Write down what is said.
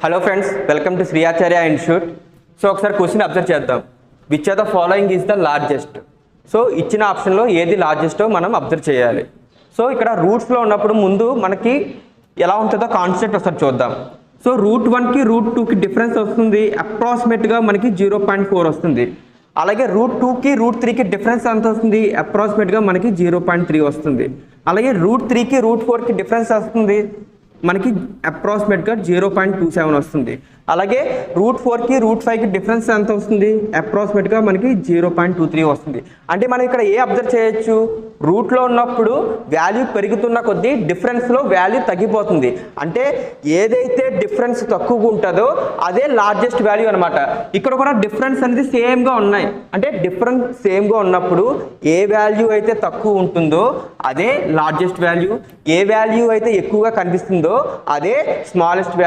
Hello friends, welcome to Shri Acharya institute. So ఒకసారి question observe చేద్దాం. Which are the following is the largest? So ఇచ్చిన ఆప్షన్లో ఏది లార్జెస్టో మనం అబ్జర్వ్ చేయాలి. సో ఇక్కడ రూట్స్లో ఉన్నప్పుడు ముందు మనకి ఎలా ఉంటుందో కాన్సెప్ట్ ఒకసారి చూద్దాం. సో రూట్ 1కి రూట్ 2కి డిఫరెన్స్ వస్తుంది, అప్రాక్సిమేట్గా మనకి 0.4 వస్తుంది. అలాగే రూట్ 2కి రూట్ 3కి డిఫరెన్స్ ఎంత వస్తుంది? అప్రాక్సిమేట్గా మనకి 0.3 వస్తుంది. అలాగే రూట్ 3కి రూట్ 4కి డిఫరెన్స్ వస్తుంది, మనకి అప్రాక్సిమేట్గా 0.27 వస్తుంది. అలాగే రూట్ 4కి రూట్ 5కి డిఫరెన్స్ ఎంత వస్తుంది? అప్రాక్సిమేట్గా మనకి 0.23 వస్తుంది. అంటే మనం ఇక్కడ ఏ అబ్జర్వ్ చేయొచ్చు? రూట్లో ఉన్నప్పుడు వాల్యూ పెరుగుతున్న కొద్దీ డిఫరెన్స్లో వాల్యూ తగ్గిపోతుంది. అంటే ఏదైతే డిఫరెన్స్ తక్కువగా ఉంటుందో అదే లార్జెస్ట్ వాల్యూ అనమాట. ఇక్కడ కూడా డిఫరెన్స్ అనేది సేమ్గా ఉన్నాయి. అంటే డిఫరెన్స్ సేమ్గా ఉన్నప్పుడు ఏ వాల్యూ అయితే తక్కువ ఉంటుందో అదే లార్జెస్ట్ వాల్యూ, ఏ వాల్యూ అయితే ఎక్కువగా కనిపిస్తుందో అదే స్మాలెస్ట్ వాల్యూ.